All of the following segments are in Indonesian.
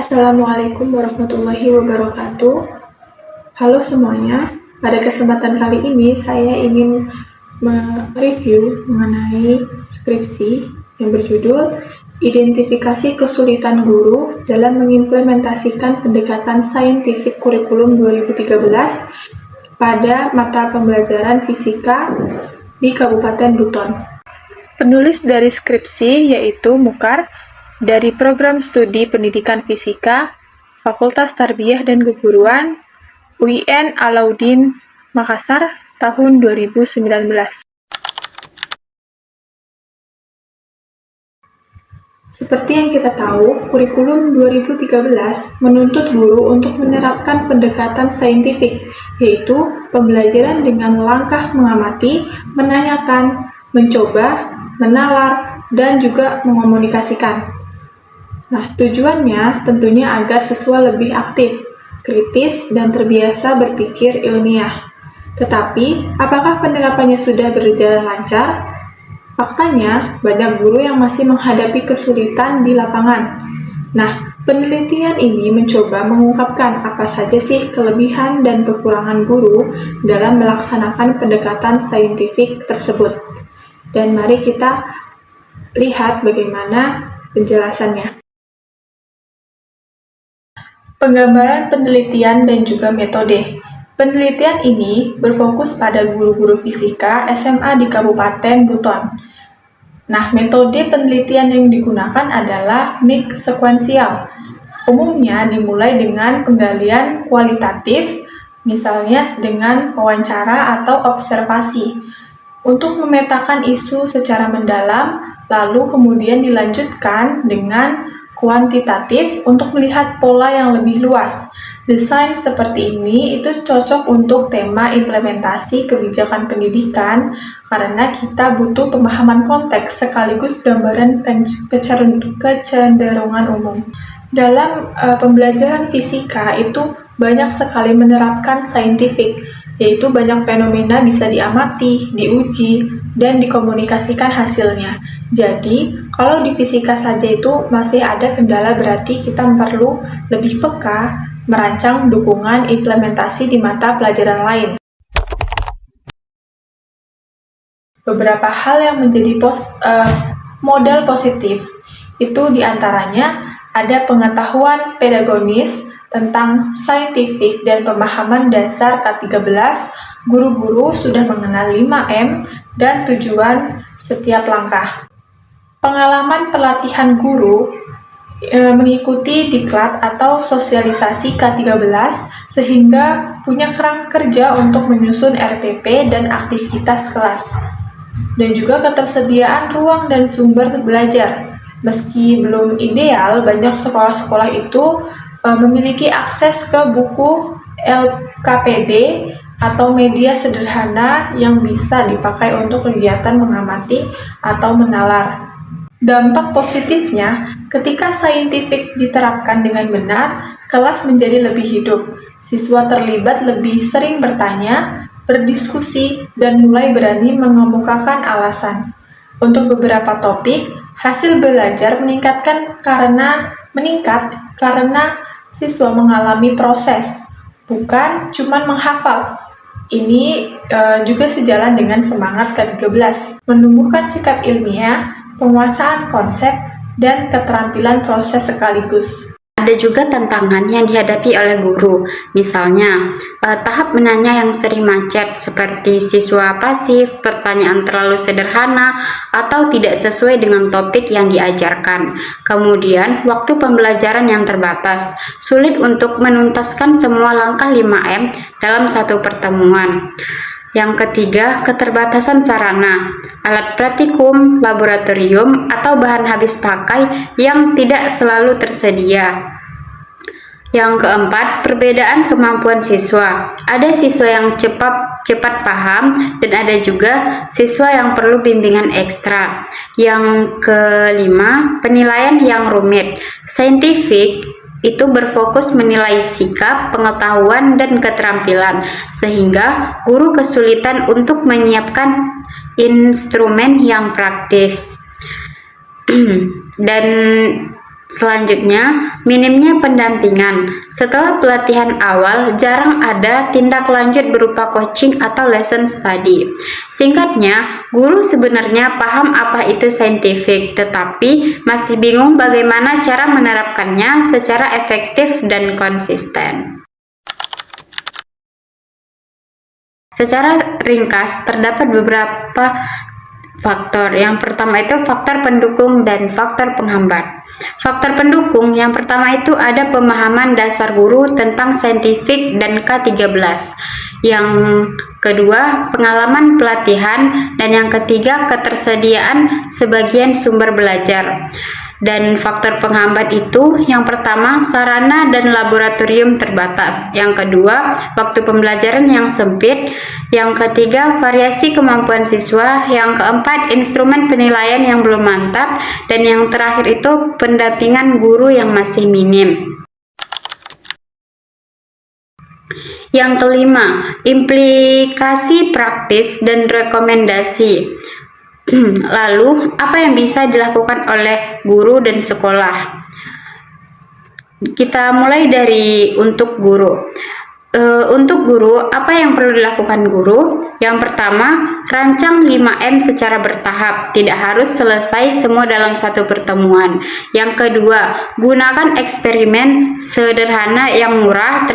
Assalamualaikum warahmatullahi wabarakatuh. Halo semuanya, pada kesempatan kali ini saya ingin mereview mengenai skripsi yang berjudul Identifikasi Kesulitan Guru dalam Mengimplementasikan Pendekatan Saintifik Kurikulum 2013 pada mata pembelajaran fisika di Kabupaten Buton. Penulis dari skripsi yaitu Mukar dari Program Studi Pendidikan Fisika, Fakultas Tarbiyah dan Keguruan, UIN Alauddin, Makassar, tahun 2019. Seperti yang kita tahu, kurikulum 2013 menuntut guru untuk menerapkan pendekatan saintifik, yaitu pembelajaran dengan langkah mengamati, menanyakan, mencoba, menalar, dan juga mengomunikasikan. Nah, tujuannya tentunya agar siswa lebih aktif, kritis, dan terbiasa berpikir ilmiah. Tetapi, apakah penerapannya sudah berjalan lancar? Faktanya, banyak guru yang masih menghadapi kesulitan di lapangan. Nah, penelitian ini mencoba mengungkapkan apa saja sih kelebihan dan kekurangan guru dalam melaksanakan pendekatan saintifik tersebut. Dan mari kita lihat bagaimana penjelasannya. Penggambaran penelitian dan juga metode. Penelitian ini berfokus pada guru-guru fisika SMA di Kabupaten Buton. Nah, metode penelitian yang digunakan adalah mix sekuensial. Umumnya dimulai dengan penggalian kualitatif, misalnya dengan wawancara atau observasi, untuk memetakan isu secara mendalam, lalu kemudian dilanjutkan dengan kuantitatif untuk melihat pola yang lebih luas. Desain seperti ini itu cocok untuk tema implementasi kebijakan pendidikan karena kita butuh pemahaman konteks sekaligus gambaran kecenderungan umum. Dalam pembelajaran fisika itu banyak sekali menerapkan saintifik, yaitu banyak fenomena bisa diamati, diuji, dan dikomunikasikan hasilnya. Jadi, kalau di fisika saja itu masih ada kendala, berarti kita perlu lebih peka merancang dukungan implementasi di mata pelajaran lain. Beberapa hal yang menjadi modal positif itu diantaranya ada pengetahuan pedagogis tentang saintifik dan pemahaman dasar K13, guru-guru sudah mengenal 5M dan tujuan setiap langkah. Pengalaman pelatihan guru mengikuti diklat atau sosialisasi K13 sehingga punya kerangka kerja untuk menyusun RPP dan aktivitas kelas. Dan juga ketersediaan ruang dan sumber belajar. Meski belum ideal, banyak sekolah-sekolah itu memiliki akses ke buku LKPD atau media sederhana yang bisa dipakai untuk kegiatan mengamati atau menalar. Dampak positifnya, ketika saintifik diterapkan dengan benar, kelas menjadi lebih hidup. Siswa terlibat lebih sering bertanya, berdiskusi, dan mulai berani mengemukakan alasan. Untuk beberapa topik, hasil belajar meningkat karena siswa mengalami proses, bukan cuma menghafal. Ini juga sejalan dengan semangat K13, menumbuhkan sikap ilmiah, penguasaan konsep, dan keterampilan proses sekaligus. Ada juga tantangan yang dihadapi oleh guru, misalnya tahap menanya yang sering macet seperti siswa pasif, pertanyaan terlalu sederhana, atau tidak sesuai dengan topik yang diajarkan. Kemudian, waktu pembelajaran yang terbatas, sulit untuk menuntaskan semua langkah 5M dalam satu pertemuan. Yang ketiga, keterbatasan sarana, alat praktikum, laboratorium, atau bahan habis pakai yang tidak selalu tersedia. Yang keempat, perbedaan kemampuan siswa. Ada siswa yang cepat paham dan ada juga siswa yang perlu bimbingan ekstra. Yang kelima, penilaian yang rumit. Saintifik itu berfokus menilai sikap, pengetahuan, dan keterampilan, sehingga guru kesulitan untuk menyiapkan instrumen yang praktis. Dan Selanjutnya, minimnya pendampingan. Setelah pelatihan awal, jarang ada tindak lanjut berupa coaching atau lesson study. Singkatnya, guru sebenarnya paham apa itu scientific, tetapi masih bingung bagaimana cara menerapkannya secara efektif dan konsisten. Secara ringkas, terdapat beberapa faktor. Yang pertama itu faktor pendukung dan faktor penghambat. Faktor pendukung yang pertama itu ada pemahaman dasar guru tentang saintifik dan K13. Yang kedua, pengalaman pelatihan, dan yang ketiga, ketersediaan sebagian sumber belajar. Dan faktor penghambat itu yang pertama, sarana dan laboratorium terbatas. Yang kedua, waktu pembelajaran yang sempit. Yang ketiga, variasi kemampuan siswa. Yang keempat, instrumen penilaian yang belum mantap. Dan yang terakhir itu pendampingan guru yang masih minim. Yang kelima, implikasi praktis dan rekomendasi. Lalu, apa yang bisa dilakukan oleh guru dan sekolah? Kita mulai dari untuk guru. Untuk guru, apa yang perlu dilakukan guru? Yang pertama, rancang 5M secara bertahap, tidak harus selesai semua dalam satu pertemuan. Yang kedua, gunakan eksperimen sederhana yang murah,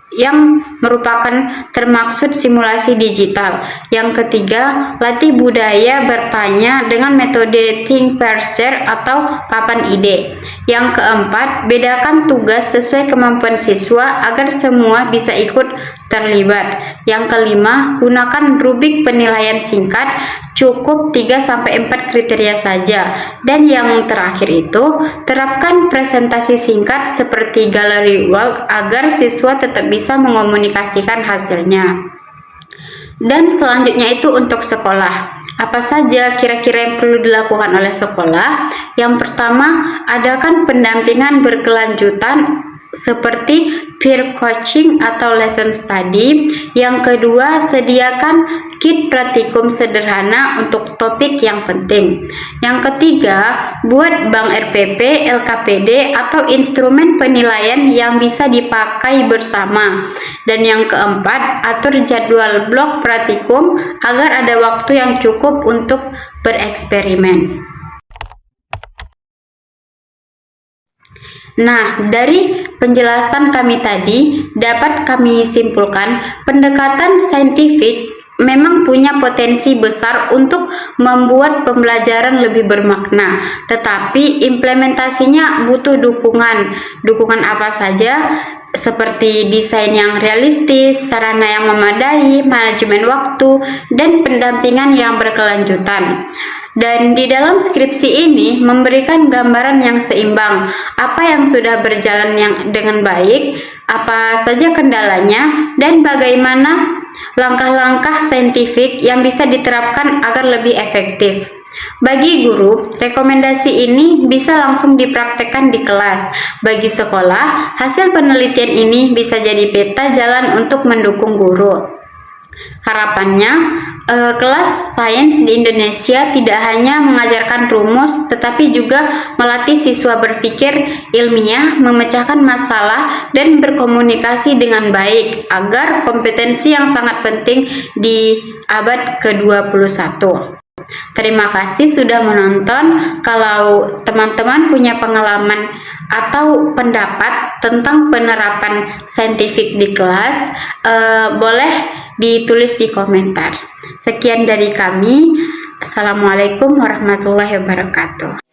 yang merupakan termaksud simulasi digital. Yang ketiga, latih budaya bertanya dengan metode think, pair, share atau papan ide. Yang keempat, bedakan tugas sesuai kemampuan siswa agar semua bisa ikut terlibat. Yang kelima, gunakan rubrik penilaian singkat, cukup 3-4 kriteria saja. Dan yang terakhir itu, terapkan presentasi singkat seperti gallery walk agar siswa tetap bisa mengomunikasikan hasilnya. Dan selanjutnya itu untuk sekolah. Apa saja kira-kira yang perlu dilakukan oleh sekolah? Yang pertama, adakan pendampingan berkelanjutan seperti peer coaching atau lesson study. Yang kedua, sediakan kit praktikum sederhana untuk topik yang penting. Yang ketiga, buat bank RPP, LKPD atau instrumen penilaian yang bisa dipakai bersama. Dan yang keempat, atur jadwal blok praktikum agar ada waktu yang cukup untuk bereksperimen. Nah, dari penjelasan kami tadi, dapat kami simpulkan pendekatan saintifik memang punya potensi besar untuk membuat pembelajaran lebih bermakna, tetapi implementasinya butuh dukungan. Dukungan apa saja? Seperti desain yang realistis, sarana yang memadai, manajemen waktu, dan pendampingan yang berkelanjutan. Dan di dalam skripsi ini memberikan gambaran yang seimbang, apa yang sudah berjalan dengan baik, apa saja kendalanya, dan bagaimana langkah-langkah saintifik yang bisa diterapkan agar lebih efektif. Bagi guru, rekomendasi ini bisa langsung dipraktekkan di kelas. Bagi sekolah, hasil penelitian ini bisa jadi peta jalan untuk mendukung guru. Harapannya, kelas sains di Indonesia tidak hanya mengajarkan rumus, tetapi juga melatih siswa berpikir ilmiah, memecahkan masalah, dan berkomunikasi dengan baik, agar kompetensi yang sangat penting di abad ke-21. Terima kasih sudah menonton. Kalau teman-teman punya pengalaman atau pendapat tentang penerapan saintifik di kelas, boleh ditulis di komentar. Sekian dari kami. Assalamualaikum warahmatullahi wabarakatuh.